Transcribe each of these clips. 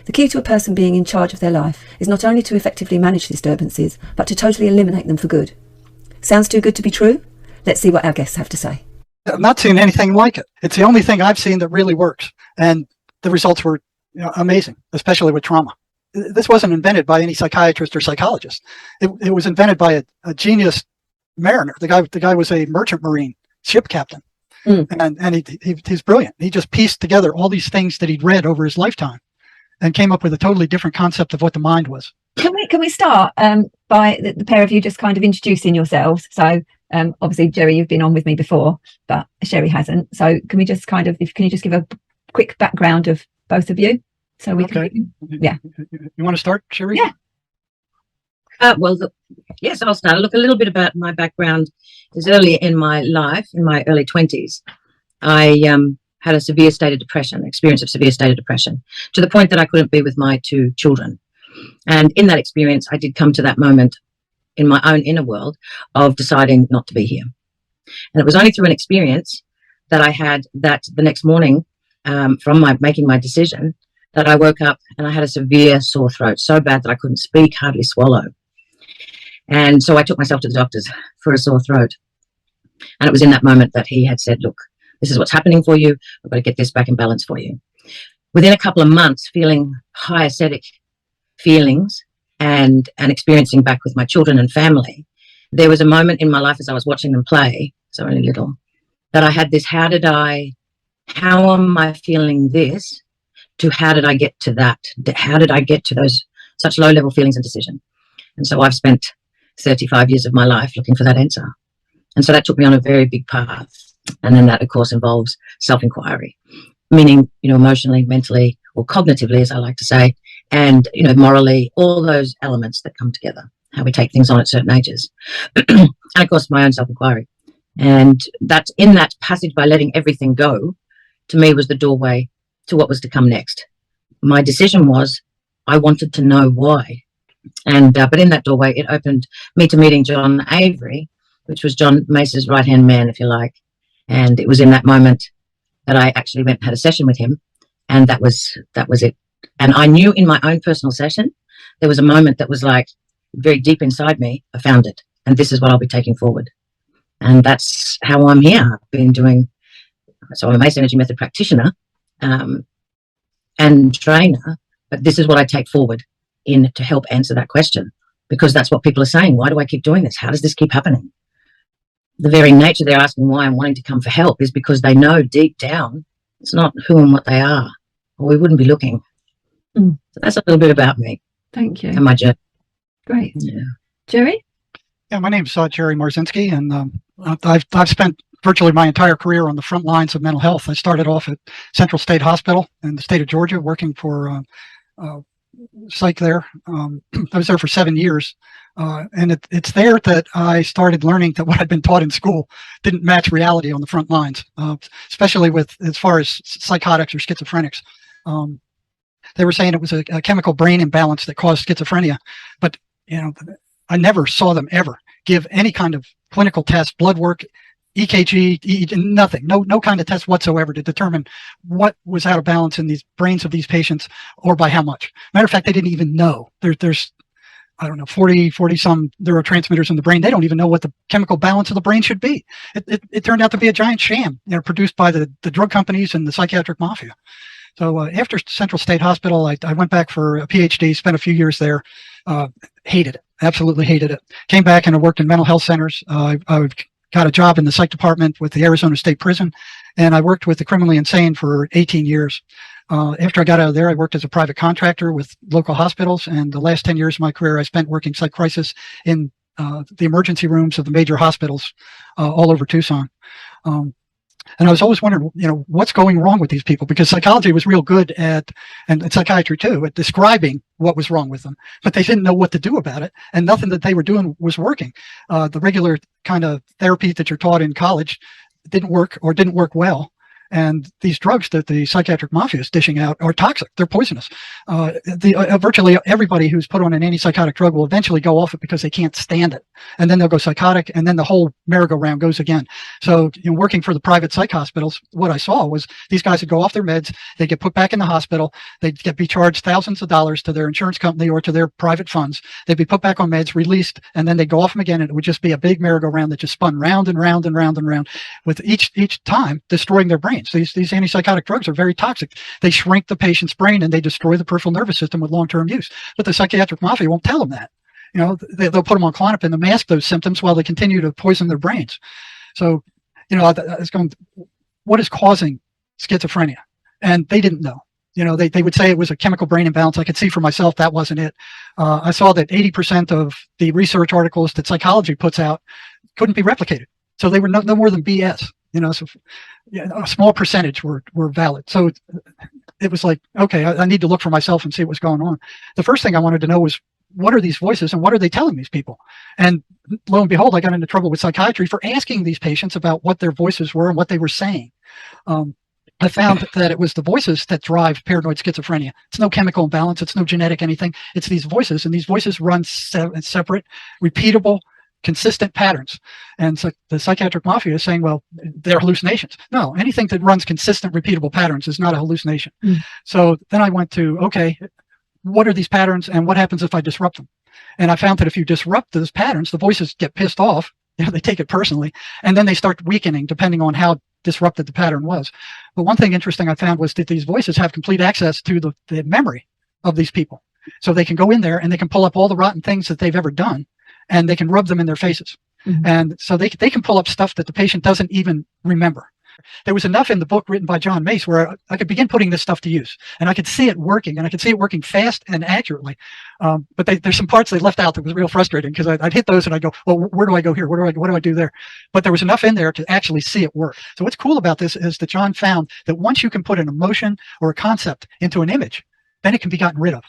The key to a person being in charge of their life is not only to effectively manage disturbances, but to totally eliminate them for good. Sounds too good to be true? Let's see what our guests have to say. I'm not seeing anything like it. It's the only thing I've seen that really works. And the results were amazing, especially with trauma. This wasn't invented by any psychiatrist or psychologist. It was invented by a genius mariner. The guy was a merchant marine ship captain. And he's brilliant. He just pieced together all these things that he'd read over his lifetime and came up with a totally different concept of what the mind was. Can we start by the pair of you just kind of introducing yourselves? So obviously, Jerry, you've been on with me before, but Sherry hasn't. So can we just can you just give a quick background of both of you? So we can. Yeah. You want to start, Sherry? Yeah. Yes, I'll start. Look, a little bit about my background is early in my life, in my early 20s. I had a severe state of depression, experience of severe state of depression, to the point that I couldn't be with my 2 children. And in that experience, I did come to that moment in my own inner world of deciding not to be here. And it was only through an experience that I had that the next morning, from making my decision, that I woke up and I had a severe sore throat, so bad that I couldn't speak, hardly swallow. And so I took myself to the doctors for a sore throat. And it was in that moment that he had said, look, this is what's happening for you. We've got to get this back in balance for you. Within a couple of months, feeling high aesthetic feelings and experiencing back with my children and family, there was a moment in my life as I was watching them play, so only little, that I had this, how am I feeling this, to how did I get to that? How did I get to those such low-level feelings and decision? And so I've spent 35 years of my life looking for that answer. And so that took me on a very big path. And then that, of course, involves self-inquiry, meaning, emotionally, mentally, or cognitively, as I like to say, and, morally, all those elements that come together, how we take things on at certain ages. And, of course, my own self-inquiry. And that's in that passage by letting everything go, to me, was the doorway to what was to come next. My decision was I wanted to know why. And but in that doorway, it opened me to meeting John Avery, which was John Mace's right-hand man, if you like. And it was in that moment that I actually went and had a session with him. And that was it. And I knew in my own personal session, there was a moment that was like very deep inside me, I found it. And this is what I'll be taking forward. And that's how I'm here. I've been doing, so I'm a Mace Energy Method practitioner and trainer, but this is what I take forward in to help answer that question, because that's what people are saying. Why do I keep doing this? How does this keep happening? The very nature they're asking why I'm wanting to come for help is because they know deep down it's not who and what they are, or we wouldn't be looking. So that's a little bit about me. Thank you. And my journey. Great. Yeah. Jerry? Yeah, my name's Jerry Marzinsky, and I've spent virtually my entire career on the front lines of mental health. I started off at Central State Hospital in the state of Georgia, working for psych there. I was there for 7 years. And it's there that I started learning that what I'd been taught in school didn't match reality on the front lines, especially with as far as psychotics or schizophrenics. They were saying it was a chemical brain imbalance that caused schizophrenia, but I never saw them ever give any kind of clinical test, blood work, EKG, nothing, no kind of test whatsoever to determine what was out of balance in these brains of these patients or by how much. Matter of fact, they didn't even know. There's I don't know, 40 some neurotransmitters in the brain. They don't even know what the chemical balance of the brain should be. It turned out to be a giant sham, produced by the drug companies and the psychiatric mafia. So after Central State Hospital, I went back for a PhD, spent a few years there, hated it, absolutely hated it. Came back and I worked in mental health centers. I got a job in the psych department with the Arizona State Prison, and I worked with the criminally insane for 18 years. After I got out of there, I worked as a private contractor with local hospitals, and the last 10 years of my career, I spent working psych crisis in the emergency rooms of the major hospitals all over Tucson. And I was always wondering, what's going wrong with these people? Because psychology was real good at, and psychiatry too, at describing what was wrong with them, but they didn't know what to do about it, and nothing that they were doing was working. The regular kind of therapy that you're taught in college didn't work or didn't work well. And these drugs that the psychiatric mafia is dishing out are toxic. They're poisonous. Virtually everybody who's put on an antipsychotic drug will eventually go off it because they can't stand it. And then they'll go psychotic, and then the whole merry-go-round goes again. So, working for the private psych hospitals, what I saw was these guys would go off their meds, they'd get put back in the hospital, they'd be charged thousands of dollars to their insurance company or to their private funds. They'd be put back on meds, released, and then they'd go off them again, and it would just be a big merry-go-round that just spun round and round and round and round, with each time destroying their brains. These antipsychotic drugs are very toxic. They shrink the patient's brain and they destroy the peripheral nervous system with long-term use. But the psychiatric mafia won't tell them that. They'll put them on Klonopin to mask those symptoms while they continue to poison their brains. So, I was going, what is causing schizophrenia? And they didn't know. They would say it was a chemical brain imbalance. I could see for myself that wasn't it. I saw that 80% of the research articles that psychology puts out couldn't be replicated. So they were no more than BS. So a small percentage were valid. So it was like, okay, I need to look for myself and see what's going on. The first thing I wanted to know was, what are these voices and what are they telling these people? And lo and behold, I got into trouble with psychiatry for asking these patients about what their voices were and what they were saying. I found that it was the voices that drive paranoid schizophrenia. It's no chemical imbalance. It's no genetic anything. It's these voices, and these voices run separate, repeatable, consistent patterns. And so the psychiatric mafia is saying, well, they're hallucinations. No, anything that runs consistent, repeatable patterns is not a hallucination. So then I went to, okay, what are these patterns and what happens if I disrupt them? And I found that if you disrupt those patterns, the voices get pissed off. They take it personally, and then they start weakening depending on how disrupted the pattern was. But one thing interesting I found was that these voices have complete access to the memory of these people. So they can go in there and they can pull up all the rotten things that they've ever done, and they can rub them in their faces. And so they can pull up stuff that the patient doesn't even remember. There was enough in the book written by John Mace where I could begin putting this stuff to use, and I could see it working, and I could see it working fast and accurately. But there's some parts they left out that was real frustrating, because I'd hit those and I'd go, well, where do I go here? What do I do there? But there was enough in there to actually see it work. So what's cool about this is that John found that once you can put an emotion or a concept into an image, then it can be gotten rid of.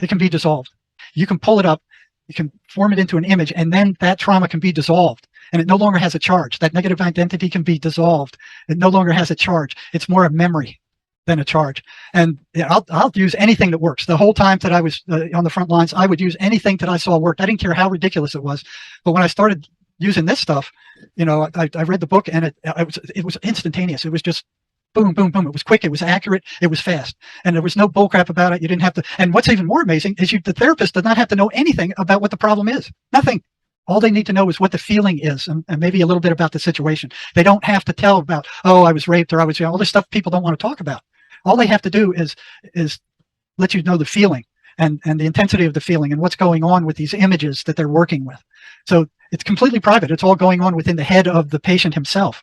It can be dissolved. You can pull it up, you can form it into an image, and then that trauma can be dissolved. And it no longer has a charge. That negative identity can be dissolved. It no longer has a charge. It's more a memory than a charge. And I'll use anything that works. The whole time that I was on the front lines, I would use anything that I saw worked. I didn't care how ridiculous it was. But when I started using this stuff, I read the book, and it was instantaneous. It was just boom, boom, boom. It was quick. It was accurate. It was fast. And there was no bullcrap about it. You didn't have to. And what's even more amazing is the therapist does not have to know anything about what the problem is. Nothing. All they need to know is what the feeling is, and maybe a little bit about the situation. They don't have to tell about, oh, I was raped, or I was, all this stuff people don't want to talk about. All they have to do is let you know the feeling and the intensity of the feeling and what's going on with these images that they're working with. So it's completely private. It's all going on within the head of the patient himself,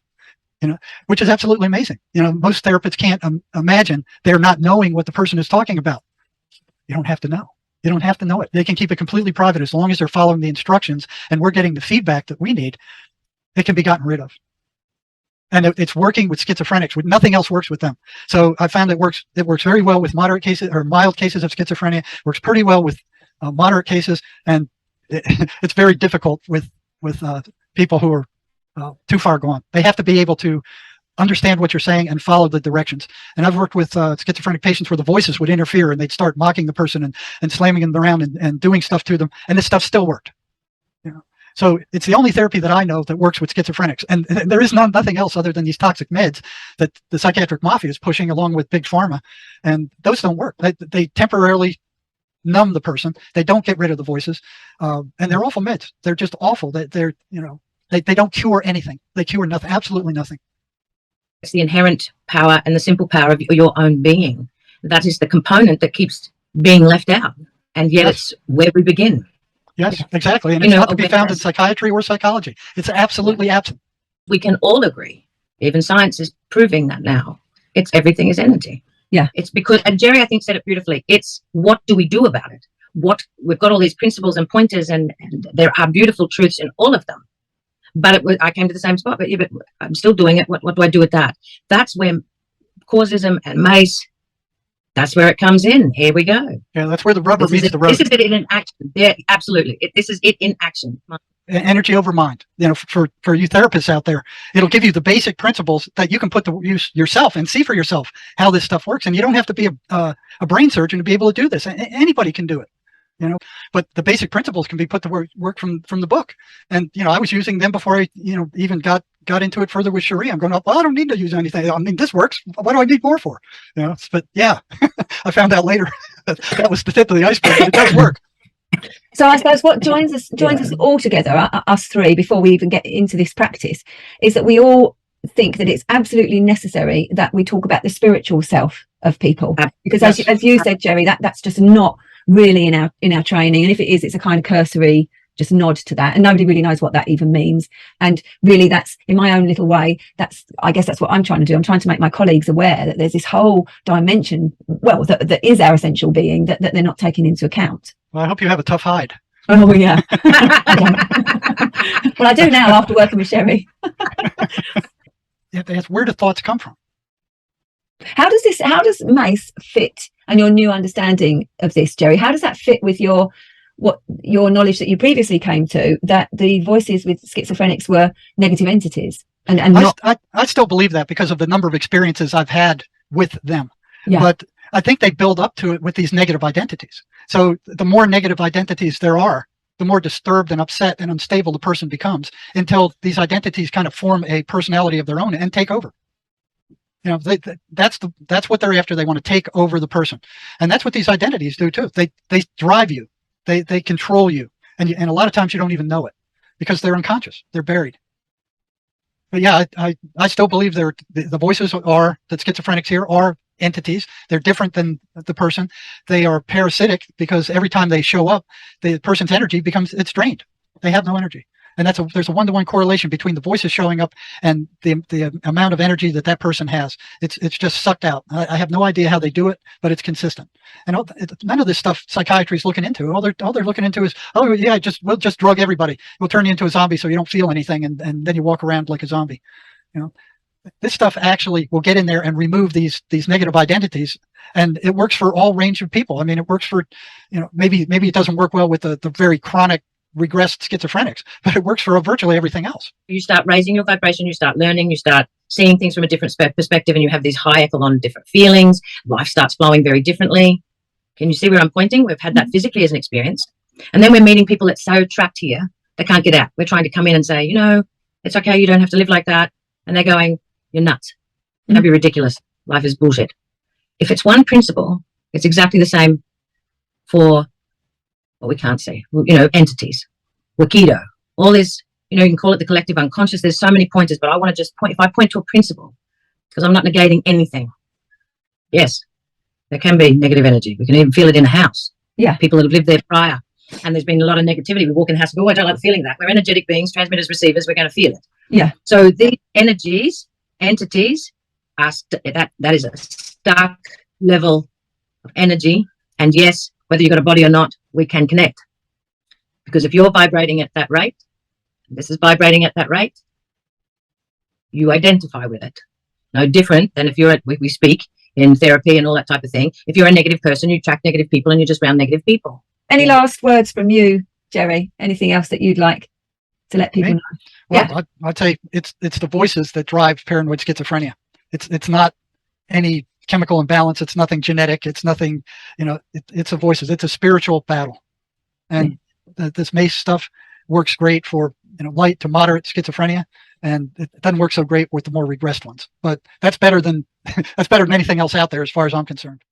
which is absolutely amazing. Most therapists can't imagine they're not knowing what the person is talking about. You don't have to know. You don't have to know it. They can keep it completely private as long as they're following the instructions and we're getting the feedback that we need. It can be gotten rid of. And it's working with schizophrenics. Nothing else works with them. So I found it works very well with moderate cases or mild cases of schizophrenia. Works pretty well with moderate cases, and it's very difficult with people who are too far gone. They have to be able to understand what you're saying and follow the directions. And I've worked with schizophrenic patients where the voices would interfere and they'd start mocking the person and slamming them around and doing stuff to them, and this stuff still worked. So it's the only therapy that I know that works with schizophrenics, and there is nothing else other than these toxic meds that the psychiatric mafia is pushing along with big pharma, and those don't work. They temporarily numb the person. They don't get rid of the voices, and they're awful meds. They're just awful. They don't cure anything. They cure nothing, absolutely nothing. It's the inherent power and the simple power of your own being. That is the component that keeps being left out. And yet it's where we begin. Yes, exactly. And it's not to be found in psychiatry or psychology. It's absolutely absent. We can all agree. Even science is proving that now. Everything is energy. Yeah. It's because, and Jerry, I think, said it beautifully. It's what do we do about it? We've got all these principles and pointers, and there are beautiful truths in all of them. But I came to the same spot, but I'm still doing it. What do I do with that? That's where causism and Mace, that's where it comes in. Here we go. Yeah, that's where the rubber meets the road. This is it in action. Yeah, absolutely. This is it in action. energy over mind. You know, for you therapists out there, it'll give you the basic principles that you can put to use yourself and see for yourself how this stuff works. And you don't have to be a brain surgeon to be able to do this. Anybody can do it. You know, but the basic principles can be put to work from the book. And, you know, I was using them before I, you know, even got into it further with Cherie. I'm going, well, I don't need to use anything. I mean, this works. What do I need more for? You know, but yeah, I found out later that was the tip of the iceberg, but it does work. So I suppose what joins us all together, us three, before we even get into this practice, is that we all think that it's absolutely necessary that we talk about the spiritual self of people, because as you said, Jerry, that's just not really in our training, and if it is, it's a kind of cursory just nod to that, and nobody really knows what that even means. And really, that's, in my own little way, I guess that's what I'm trying to do. I'm trying to make my colleagues aware that there's this whole dimension, well, that is our essential being, that they're not taking into account. Well, I hope you have a tough hide. Oh yeah. Well, I do now after working with Cherie. Yeah, that's where do thoughts come from? How does Mace fit, and your new understanding of this, Jerry? How does that fit with your knowledge that you previously came to, that the voices with schizophrenics were negative entities? And not. I still believe that because of the number of experiences I've had with them. Yeah. But I think they build up to it with these negative identities. So the more negative identities there are, the more disturbed and upset and unstable the person becomes, until these identities kind of form a personality of their own and take over. You know, that's what they're after. They want to take over the person, and that's what these identities do too. They drive you, they control you, and a lot of times you don't even know it because they're unconscious, they're buried. But yeah, I still believe the voices that schizophrenics hear are entities. They're different than the person. They are parasitic because every time they show up, the person's energy it's drained. They have no energy. And there's a one-to-one correlation between the voices showing up and the amount of energy that person has. It's just sucked out. I have no idea how they do it, but it's consistent. And none of this stuff psychiatry is looking into. All they're looking into is, oh yeah, we'll just drug everybody. We'll turn you into a zombie so you don't feel anything, and then you walk around like a zombie. You know, this stuff actually will get in there and remove these negative identities, and it works for all range of people. I mean, it works for, you know, maybe it doesn't work well with the very chronic regressed schizophrenics, but it works for virtually everything else. You start raising your vibration, you start learning, you start seeing things from a different perspective, and you have these high echelon different feelings. Life starts flowing very differently. Can you see where I'm pointing? We've had that physically as an experience, and then we're meeting people that's so trapped here they can't get out. We're trying to come in and say, you know, it's okay, you don't have to live like that, and they're going, you're nuts, don't be ridiculous, life is bullshit. If it's one principle, it's exactly the same for what we can't see, you know, entities, Wakido, all this, you know, you can call it the collective unconscious. There's so many pointers, but I want to just point, if I point to a principle, because I'm not negating anything. Yes, there can be negative energy. We can even feel it in a house. Yeah. People that have lived there prior. And there's been a lot of negativity. We walk in the house and go, oh, I don't like feeling that. We're energetic beings, transmitters, receivers, we're going to feel it. Yeah. So these entities, are that is a stark level of energy. And yes, whether you've got a body or not, we can connect. Because if you're vibrating at that rate, this is vibrating at that rate, you identify with it. No different than if we speak in therapy and all that type of thing. If you're a negative person, you attract negative people and you're just around negative people. Any last words from you, Jerry? Anything else that you'd like to let people know? Well, yeah. I'd say it's the voices that drive paranoid schizophrenia. It's not any chemical imbalance. It's nothing genetic. It's nothing, you know, it's the voices. It's a spiritual battle. And this Mace stuff works great for, you know, light to moderate schizophrenia, and it doesn't work so great with the more regressed ones. But that's better than anything else out there as far as I'm concerned.